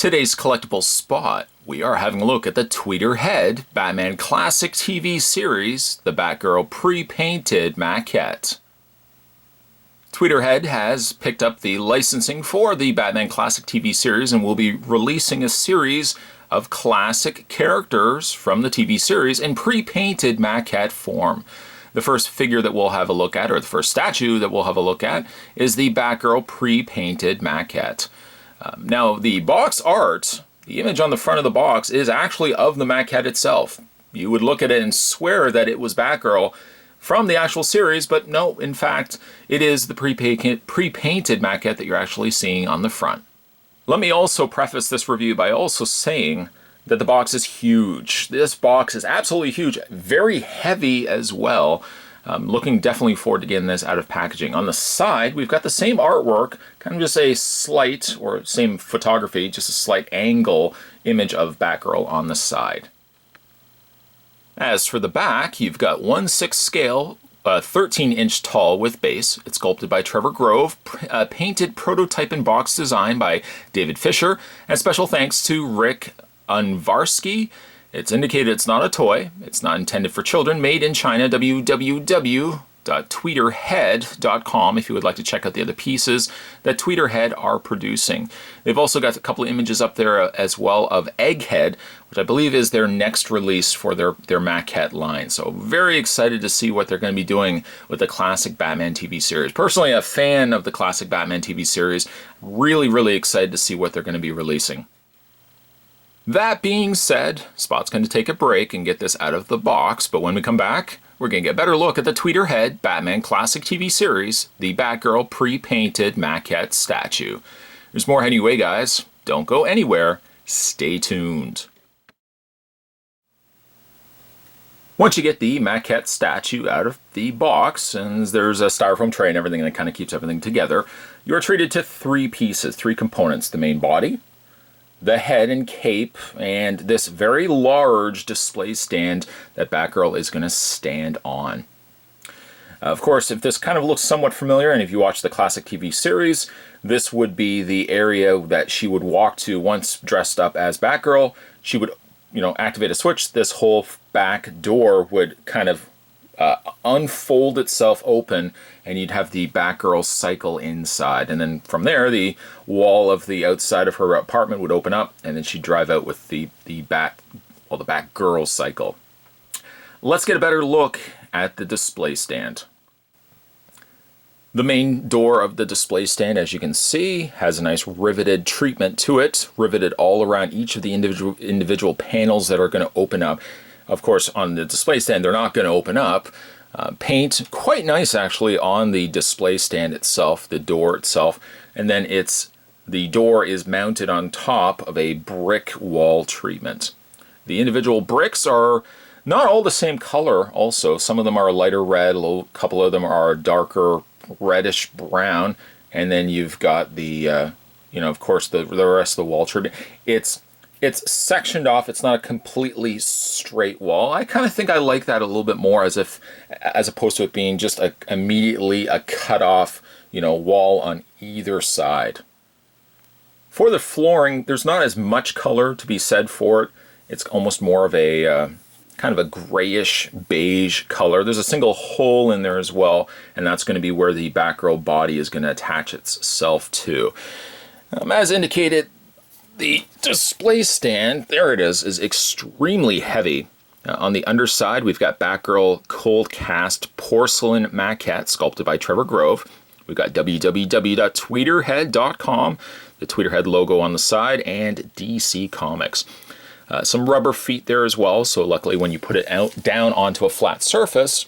Today's collectible spot, we are having a look at the Tweeterhead Batman Classic TV series, the Batgirl pre-painted maquette. Tweeterhead has picked up the licensing for the Batman Classic TV series and will be releasing a series of classic characters from the TV series in pre-painted maquette form. The first figure that we'll have a look at, or the first statue that we'll have a look at, is the Batgirl pre-painted maquette. Now, the box art, the image on the front of the box, is actually of the maquette itself. You would look at it and swear that it was Batgirl from the actual series, but no, in fact, it is the pre-painted maquette that you're actually seeing on the front. Let me also preface this review by also saying that the box is huge. This box is absolutely huge, very heavy as well. Looking definitely forward to getting this out of packaging. On the side, we've got the same artwork, kind of just a slight, or same photography, just a slight angle image of Batgirl on the side. As for the back, you've got 1/6 scale, 13-inch tall with base. It's sculpted by Trevor Grove, painted prototype and box design by David Fisher, and special thanks to Rick Unvarsky. It's indicated it's not a toy, it's not intended for children, made in China, www.tweeterhead.com if you would like to check out the other pieces that Tweeterhead are producing. They've also got a couple of images up there as well of Egghead, which I believe is their next release for their maquette line. So very excited to see what they're going to be doing with the classic Batman TV series. Personally a fan of the classic Batman TV series, really excited to see what they're going to be releasing. That being said, Spot's going to take a break and get this out of the box, but when we come back, we're going to get a better look at the Tweeterhead Batman Classic TV series, the Batgirl pre-painted maquette statue. There's more heading your way, guys. Don't go anywhere. Stay tuned. Once you get the maquette statue out of the box, and there's a styrofoam tray and everything that kind of keeps everything together, you're treated to three pieces, three components: the main body, the head and cape, and this very large display stand that Batgirl is going to stand on. Of course, if this kind of looks somewhat familiar, and if you watch the classic TV series, this would be the area that she would walk to once dressed up as Batgirl. She would, activate a switch. This whole back door would kind of unfold itself open, and you'd have the Batgirl cycle inside, and then from there the wall of the outside of her apartment would open up, and then she'd drive out with the Batgirl cycle. Let's get a better look at the display stand. The main door of the display stand, as you can see, has a nice riveted treatment to it, riveted all around each of the individual panels that are going to open up. Of course, on the display stand, they're not going to open up. Paint, quite nice actually, on the display stand itself, the door itself, and then the door is mounted on top of a brick wall treatment. The individual bricks are not all the same color also. Some of them are lighter red, a couple of them are darker reddish brown, and then you've got the, of course, the rest of the wall treatment. It's sectioned off. It's not a completely straight wall. I kind of think I like that a little bit more, as opposed to it being just immediately a cut off, wall on either side. For the flooring, there's not as much color to be said for it. It's almost more of a kind of a grayish beige color. There's a single hole in there as well, and that's going to be where the Batgirl body is going to attach itself to. As indicated, the display stand, there it is extremely heavy. On the underside, we've got Batgirl cold cast porcelain maquette sculpted by Trevor Grove. We've got www.tweeterhead.com, the Tweeterhead logo on the side, and DC Comics. Some rubber feet there as well, so luckily when you put it down onto a flat surface,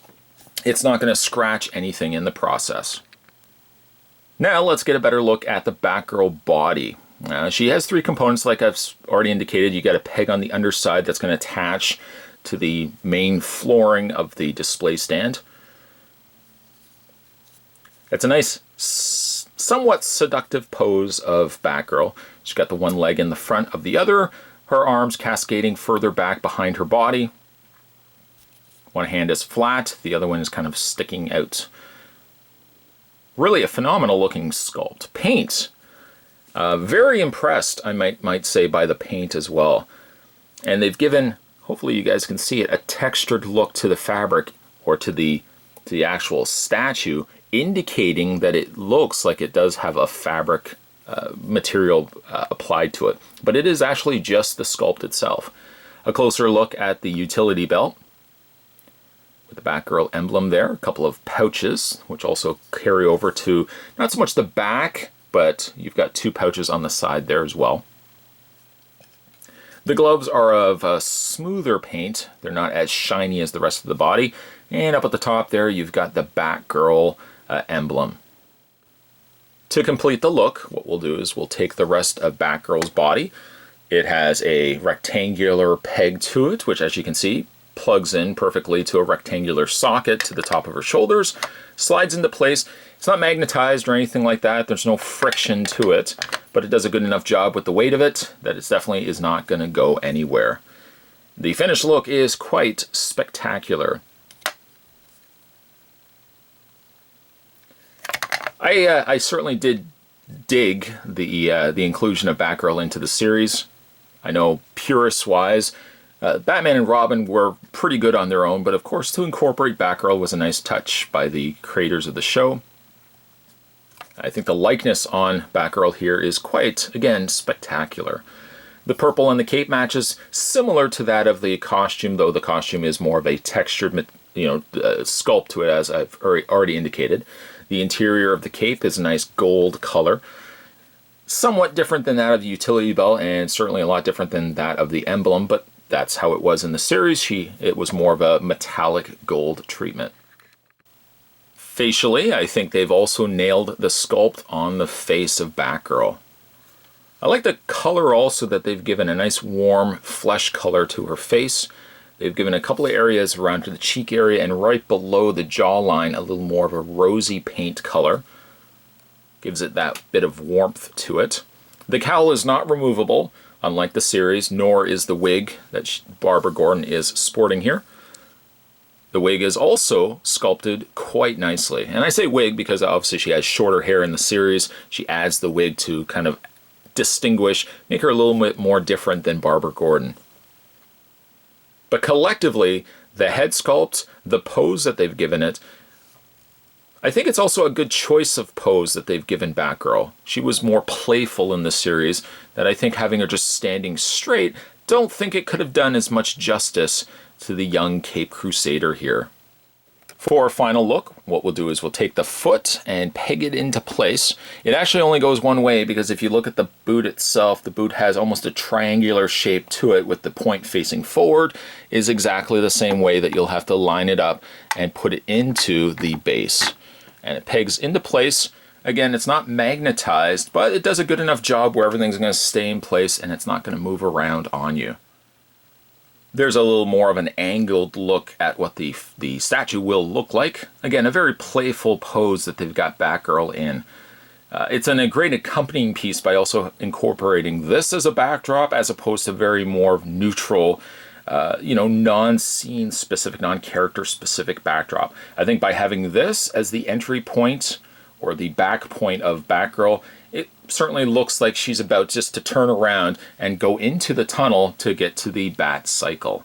it's not going to scratch anything in the process. Now let's get a better look at the Batgirl body. She has three components, like I've already indicated. You got a peg on the underside that's going to attach to the main flooring of the display stand. It's a nice, somewhat seductive pose of Batgirl. She's got the one leg in the front of the other, her arms cascading further back behind her body. One hand is flat, the other one is kind of sticking out. Really a phenomenal looking sculpt. Paint. Very impressed, I might say, by the paint as well. And they've given, hopefully you guys can see it, a textured look to the fabric or to the actual statue, indicating that it looks like it does have a fabric material applied to it. But it is actually just the sculpt itself. A closer look at the utility belt with the Batgirl emblem there, a couple of pouches, which also carry over to not so much the back, but you've got 2 pouches on the side there as well. The gloves are of a smoother paint. They're not as shiny as the rest of the body. And up at the top there, you've got the Batgirl emblem. To complete the look, what we'll do is we'll take the rest of Batgirl's body. It has a rectangular peg to it, which, as you can see, plugs in perfectly to a rectangular socket to the top of her shoulders, slides into place. It's not magnetized or anything like that. There's no friction to it, but it does a good enough job with the weight of it that it definitely is not going to go anywhere. The finished look is quite spectacular. I certainly did dig the inclusion of Batgirl into the series. I know purists-wise, Batman and Robin were pretty good on their own, but of course to incorporate Batgirl was a nice touch by the creators of the show. I think the likeness on Batgirl here is quite, again, spectacular. The purple on the cape matches similar to that of the costume, though the costume is more of a textured, sculpt to it, as I've already indicated. The interior of the cape is a nice gold color. Somewhat different than that of the utility belt, and certainly a lot different than that of the emblem, but that's how it was in the series. It was more of a metallic gold treatment. Facially, I think they've also nailed the sculpt on the face of Batgirl. I like the color also, that they've given a nice warm flesh color to her face. They've given a couple of areas around to the cheek area and right below the jawline a little more of a rosy paint color. Gives it that bit of warmth to it. The cowl is not removable, unlike the series, nor is the wig that Barbara Gordon is sporting here. The wig is also sculpted quite nicely. And I say wig because obviously she has shorter hair in the series. She adds the wig to kind of distinguish, make her a little bit more different than Barbara Gordon. But collectively, the head sculpt, the pose that they've given it, I think it's also a good choice of pose that they've given Batgirl. She was more playful in the series, that I think having her just standing straight, don't think it could have done as much justice to the young Cape Crusader here. For our final look, what we'll do is we'll take the foot and peg it into place. It actually only goes one way, because if you look at the boot itself, the boot has almost a triangular shape to it with the point facing forward, is exactly the same way that you'll have to line it up and put it into the base. And it pegs into place. Again, it's not magnetized, but it does a good enough job where everything's going to stay in place and it's not going to move around on you. There's a little more of an angled look at what the statue will look like. Again, a very playful pose that they've got Batgirl in. It's a great accompanying piece by also incorporating this as a backdrop as opposed to very more neutral, non-scene specific, non-character specific backdrop. I think by having this as the entry point or the back point of Batgirl, it certainly looks like she's about just to turn around and go into the tunnel to get to the Bat Cycle.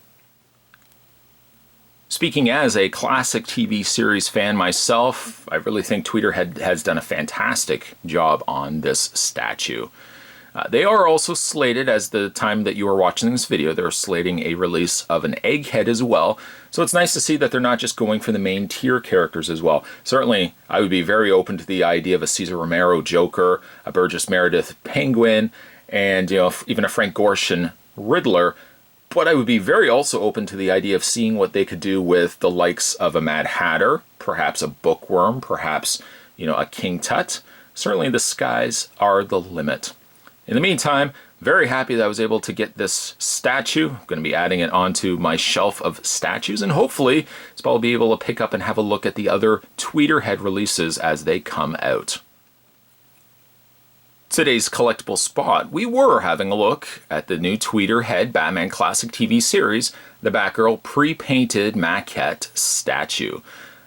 Speaking as a classic TV series fan myself, I really think Tweeterhead has done a fantastic job on this statue. They are also slated, as the time that you are watching this video, they're slating a release of an Egghead as well. So it's nice to see that they're not just going for the main tier characters as well. Certainly, I would be very open to the idea of a Cesar Romero Joker, a Burgess Meredith Penguin, and even a Frank Gorshin Riddler. But I would be very also open to the idea of seeing what they could do with the likes of a Mad Hatter, perhaps a Bookworm, perhaps a King Tut. Certainly the skies are the limit. In the meantime, very happy that I was able to get this statue. I'm going to be adding it onto my shelf of statues, and hopefully I'll be able to pick up and have a look at the other Tweeterhead releases as they come out. Today's collectible spot, we were having a look at the new Tweeterhead Batman Classic TV series, the Batgirl pre-painted maquette statue.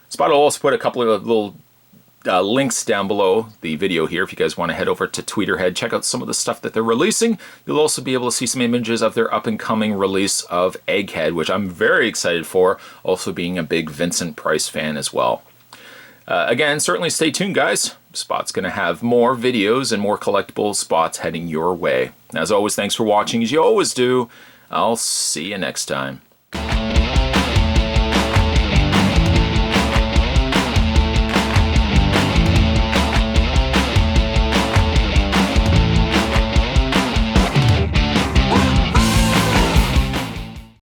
Spot will also put a couple of little links down below the video here if you guys want to head over to Tweeterhead, check out some of the stuff that they're releasing. You'll also be able to see some images of their up-and-coming release of Egghead, which I'm very excited for, also being a big Vincent Price fan as well. Again, certainly stay tuned, guys. Spot's going to have more videos and more collectible spots heading your way. As always, thanks for watching, as you always do. I'll see you next time.